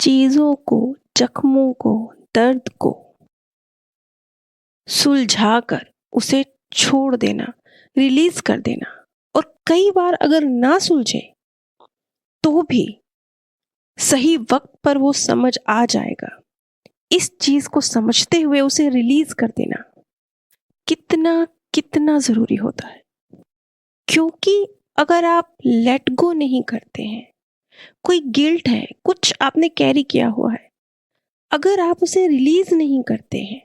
चीज़ों को, जख्मों को, दर्द को सुलझाकर उसे छोड़ देना, रिलीज कर देना। और कई बार अगर ना सुलझे तो भी सही वक्त पर वो समझ आ जाएगा। इस चीज को समझते हुए उसे रिलीज कर देना कितना कितना जरूरी होता है। क्योंकि अगर आप लेट गो नहीं करते हैं, कोई गिल्ट है, कुछ आपने कैरी किया हुआ है, अगर आप उसे रिलीज नहीं करते हैं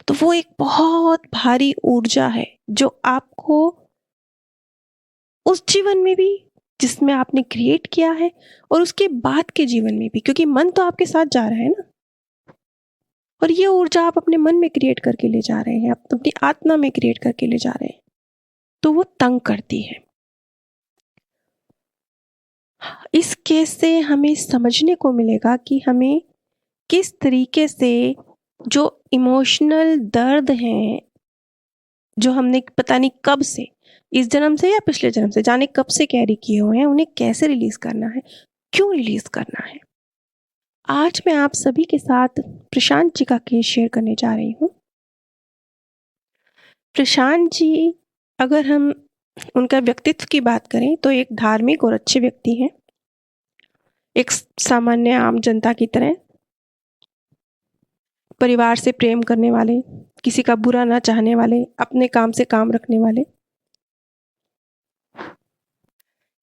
तो वो एक बहुत भारी ऊर्जा है जो आपको उस जीवन में भी जिसमें आपने क्रिएट किया है और उसके बाद के जीवन में भी, क्योंकि मन तो आपके साथ जा रहा है ना, और ये ऊर्जा आप अपने मन में क्रिएट करके ले जा रहे हैं, आप अपनी आत्मा में क्रिएट करके ले जा रहे हैं, तो वो तंग करती है। इस केस से हमें समझने को मिलेगा कि हमें किस तरीके से जो इमोशनल दर्द हैं, जो हमने पता नहीं कब से, इस जन्म से या पिछले जन्म से, जाने कब से कैरी किए हुए हैं, उन्हें कैसे रिलीज करना है, क्यों रिलीज करना है। आज मैं आप सभी के साथ प्रशांत जी का केस शेयर करने जा रही हूँ। प्रशांत जी, अगर हम उनका व्यक्तित्व की बात करें तो एक धार्मिक और अच्छे व्यक्ति हैं, एक सामान्य आम जनता की तरह, परिवार से प्रेम करने वाले, किसी का बुरा ना चाहने वाले, अपने काम से काम रखने वाले,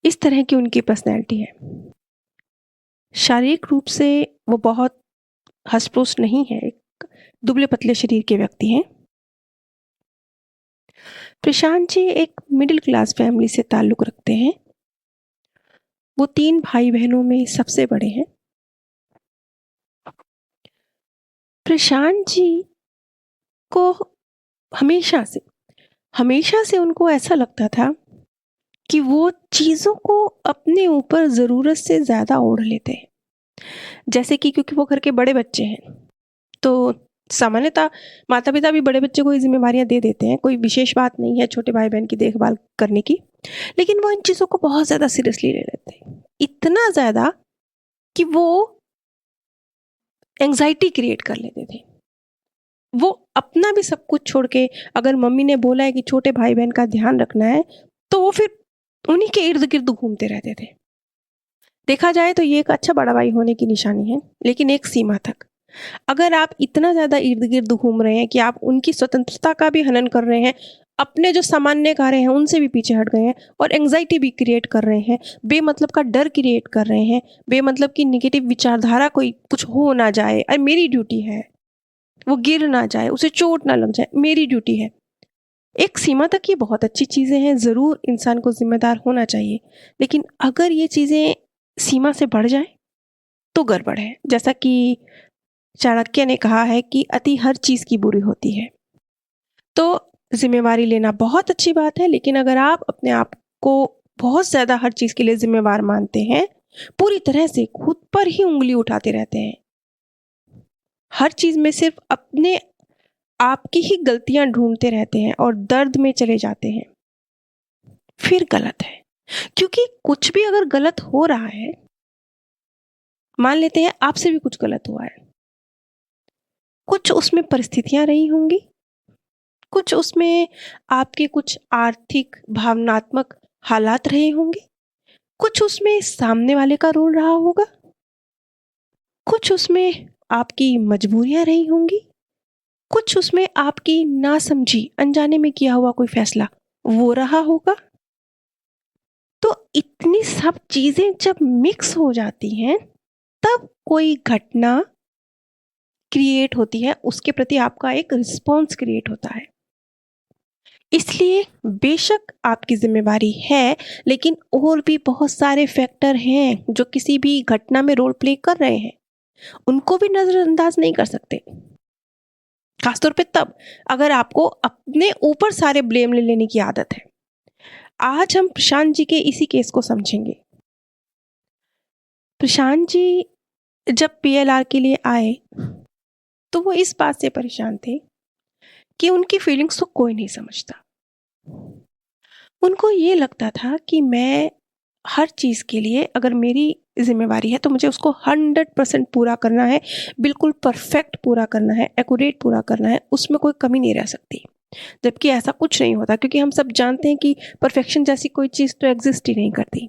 इस तरह की उनकी पर्सनैलिटी है। शारीरिक रूप से वो बहुत हष्ट-पुष्ट नहीं है, एक दुबले पतले शरीर के व्यक्ति हैं। प्रशांत जी एक मिडिल क्लास फैमिली से ताल्लुक रखते हैं। वो 3 भाई बहनों में सबसे बड़े हैं। प्रशांत जी को हमेशा से उनको ऐसा लगता था कि वो चीज़ों को अपने ऊपर ज़रूरत से ज़्यादा ओढ़ लेते हैं। जैसे कि क्योंकि वो घर के बड़े बच्चे हैं, तो सामान्यतः माता-पिता भी बड़े बच्चे को ये ज़िम्मेवारियाँ दे देते हैं, कोई विशेष बात नहीं है छोटे भाई-बहन की देखभाल करने की। लेकिन वो इन चीज़ों को बहुत ज़्यादा सीरियसली ले लेते हैं। इतना ज़्यादा कि वो एंग्ज़ायटी क्रिएट कर लेते थे। वो अपना भी सब कुछ छोड़ के, अगर मम्मी ने बोला है कि छोटे भाई-बहन का ध्यान रखना है, तो वो फिर उन्हीं के इर्द-गिर्द घूमते रहते थे। देखा जाए तो ये एक अच्छा बड़ा भाई होने की निशानी है, लेकिन एक सीमा तक। अगर आप इतना ज़्यादा इर्द-गिर्द घूम रहे हैं कि आप उनकी स्वतंत्रता का भी हनन कर रहे हैं, अपने जो सामान्य कार्य हैं उनसे भी पीछे हट गए हैं और एंग्ज़ायटी भी क्रिएट कर रहे हैं, बेमतलब का डर क्रिएट कर रहे हैं, बेमतलब की नेगेटिव विचारधारा, कोई कुछ हो ना जाए, अरे मेरी ड्यूटी है, वो गिर ना जाए, उसे चोट ना लग जाए, मेरी ड्यूटी है। एक सीमा तक ये बहुत अच्छी चीज़ें हैं, ज़रूर इंसान को ज़िम्मेदार होना चाहिए, लेकिन अगर ये चीज़ें सीमा से बढ़ जाएँ तो गड़बड़ है। जैसा कि चाणक्य ने कहा है कि अति हर चीज़ की बुरी होती है। तो ज़िम्मेवारी लेना बहुत अच्छी बात है, लेकिन अगर आप अपने आप को बहुत ज़्यादा हर चीज़ के लिए ज़िम्मेवार मानते हैं, पूरी तरह से खुद पर ही उँगली उठाते रहते हैं, हर चीज़ में सिर्फ अपने आप की ही गलतियाँ ढूँढते रहते हैं और दर्द में चले जाते हैं, फिर गलत है। क्योंकि कुछ भी अगर गलत हो रहा है, मान लेते हैं आपसे भी कुछ गलत हुआ है, कुछ उसमें परिस्थितियाँ रही होंगी, कुछ उसमें आपके कुछ आर्थिक, भावनात्मक हालात रहे होंगे, कुछ उसमें सामने वाले का रोल रहा होगा, कुछ उसमें आपकी मजबूरियाँ रही होंगी, कुछ उसमें आपकी नासमझी, अनजाने में किया हुआ कोई फैसला वो रहा होगा। तो इतनी सब चीज़ें जब मिक्स हो जाती हैं, तब कोई घटना क्रिएट होती है, उसके प्रति आपका एक रिस्पॉन्स क्रिएट होता है। इसलिए बेशक आपकी ज़िम्मेवारी है, लेकिन और भी बहुत सारे फैक्टर हैं जो किसी भी घटना में रोल प्ले कर रहे हैं, उनको भी नज़रअंदाज नहीं कर सकते। खासतौर पे तब अगर आपको अपने ऊपर सारे ब्लेम ले लेने की आदत है। आज हम प्रशांत जी के इसी केस को समझेंगे। प्रशांत जी जब पीएलआर के लिए आए, तो वो इस बात से परेशान थे कि उनकी फीलिंग्स को कोई नहीं समझता। उनको ये लगता था कि मैं हर चीज़ के लिए, अगर मेरी जिम्मेवारी है तो मुझे उसको 100% पूरा करना है, बिल्कुल परफेक्ट पूरा करना है, एक्यूरेट पूरा करना है, उसमें कोई कमी नहीं रह सकती। जबकि ऐसा कुछ नहीं होता, क्योंकि हम सब जानते हैं कि परफेक्शन जैसी कोई चीज़ तो एग्जिस्ट ही नहीं करती।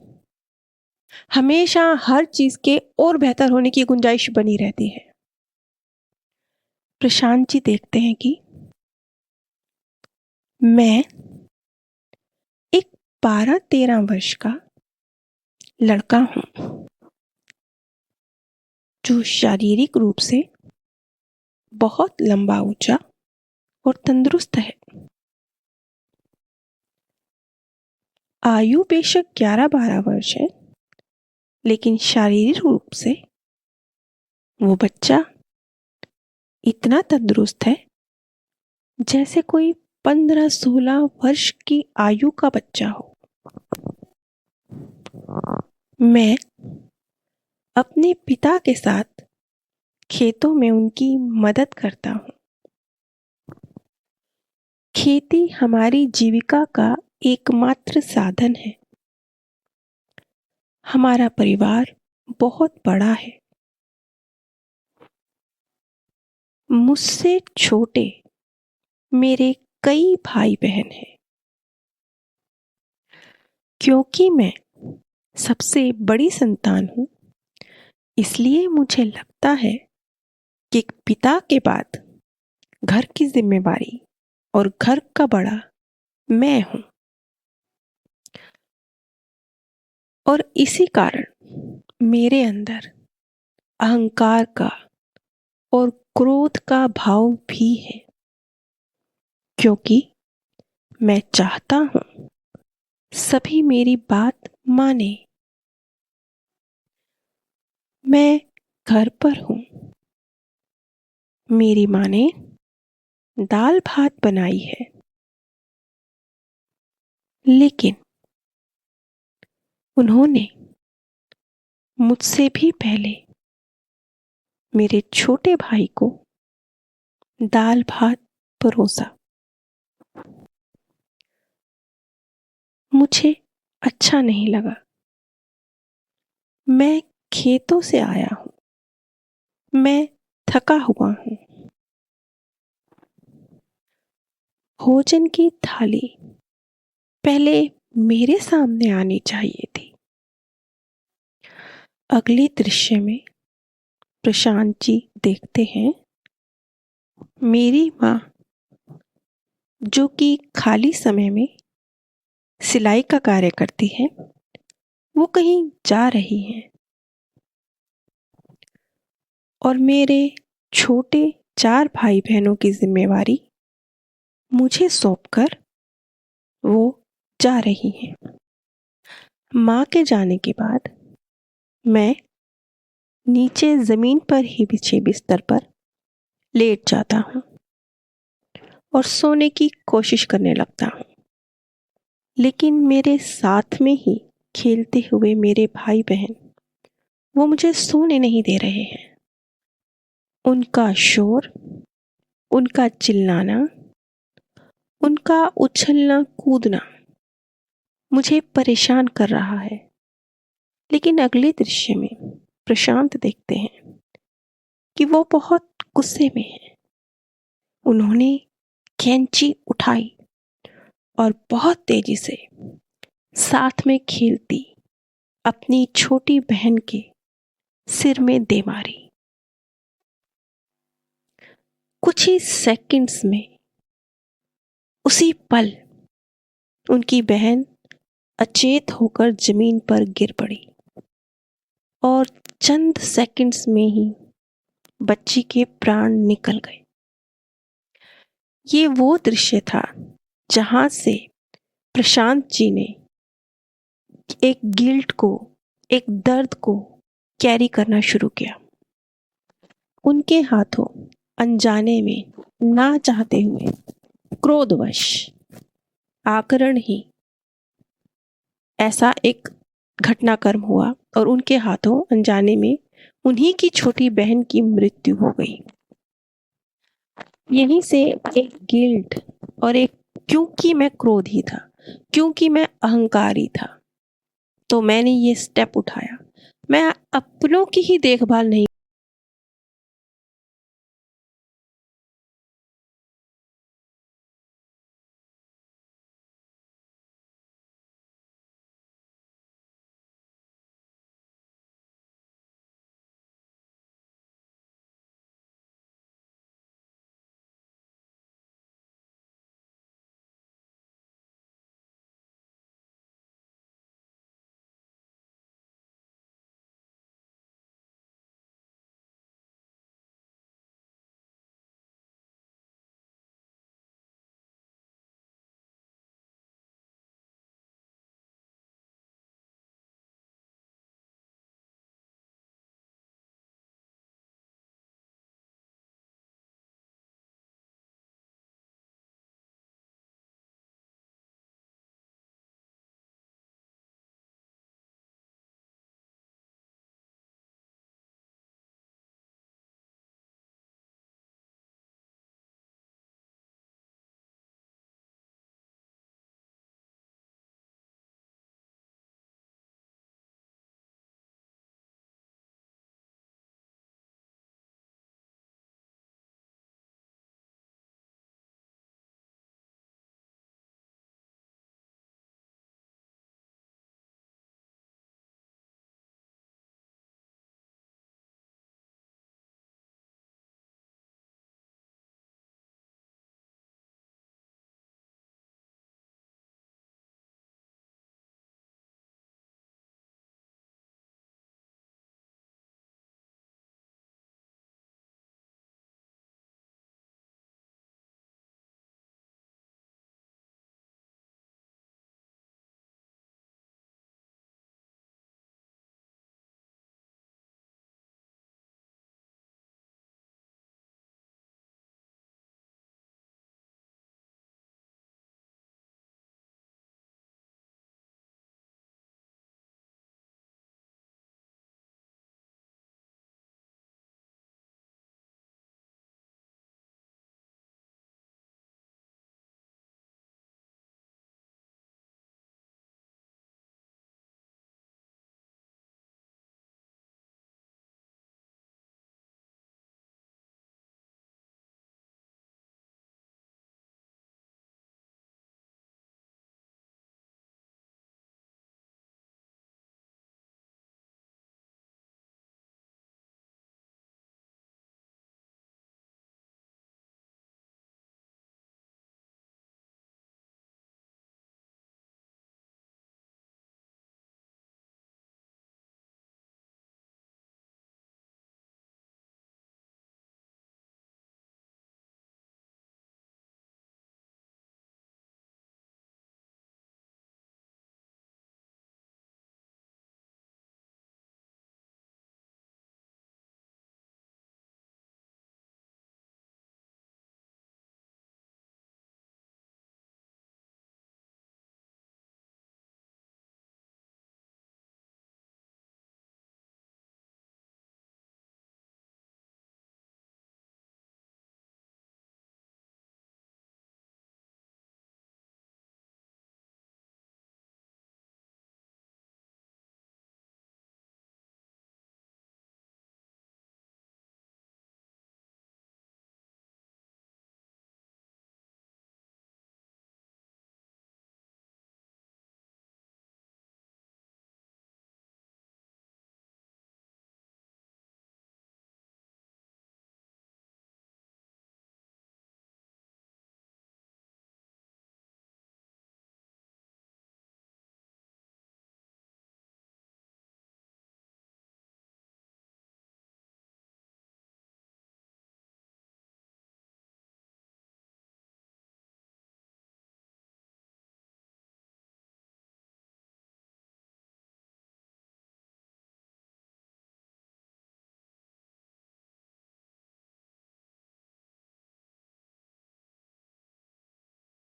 हमेशा हर चीज़ के और बेहतर होने की गुंजाइश बनी रहती है। प्रशांत जी देखते हैं कि मैं एक 12-13 वर्ष का लड़का हूं जो शारीरिक रूप से बहुत लंबा ऊंचा और तंदुरुस्त है। आयु बेशक 11-12 वर्ष है, लेकिन शारीरिक रूप से वो बच्चा इतना तंदुरुस्त है जैसे कोई 15-16 वर्ष की आयु का बच्चा हो। मैं अपने पिता के साथ खेतों में उनकी मदद करता हूँ। खेती हमारी जीविका का एकमात्र साधन है। हमारा परिवार बहुत बड़ा है। मुझसे छोटे मेरे कई भाई बहन हैं। क्योंकि मैं सबसे बड़ी संतान हूँ, इसलिए मुझे लगता है कि पिता के बाद घर की जिम्मेवारी और घर का बड़ा मैं हूँ। और इसी कारण मेरे अंदर अहंकार का और क्रोध का भाव भी है, क्योंकि मैं चाहता हूँ सभी मेरी बात माने। मैं घर पर हूँ। मेरी माँ ने दाल भात बनाई है, लेकिन उन्होंने मुझसे भी पहले मेरे छोटे भाई को दाल भात परोसा। मुझे अच्छा नहीं लगा। मैं खेतों से आया हूँ। मैं थका हुआ हूँ। भोजन की थाली पहले मेरे सामने आनी चाहिए थी। अगले दृश्य में प्रशांत जी देखते हैं मेरी माँ, जो कि खाली समय में सिलाई का कार्य करती है, वो कहीं जा रही हैं और मेरे छोटे 4 भाई बहनों की जिम्मेवारी मुझे सौंपकर वो जा रही हैं। माँ के जाने के बाद मैं नीचे जमीन पर ही बिछे बिस्तर पर लेट जाता हूँ और सोने की कोशिश करने लगता हूँ। लेकिन मेरे साथ में ही खेलते हुए मेरे भाई बहन वो मुझे सोने नहीं दे रहे हैं। उनका शोर, उनका चिल्लाना, उनका उछलना कूदना मुझे परेशान कर रहा है। लेकिन अगले दृश्य में प्रशांत देखते हैं कि वो बहुत गुस्से में है। उन्होंने कैंची उठाई और बहुत तेजी से साथ में खेलती अपनी छोटी बहन के सिर में दे मारी। कुछ ही सेकंड्स में उसी पल उनकी बहन अचेत होकर जमीन पर गिर पड़ी और चंद सेकंड्स में ही बच्ची के प्राण निकल गए। ये वो दृश्य था जहां से प्रशांत जी ने एक गिल्ट को, एक दर्द को कैरी करना शुरू किया। उनके हाथों अनजाने में, ना चाहते हुए, क्रोधवश, आकरण ही ऐसा एक घटनाक्रम हुआ और उनके हाथों अनजाने में उन्हीं की छोटी बहन की मृत्यु हो गई। यहीं से एक गिल्ट और एक, क्योंकि मैं क्रोधी था, क्योंकि मैं अहंकारी था, तो मैंने ये स्टेप उठाया, मैं अपनों की ही देखभाल नहीं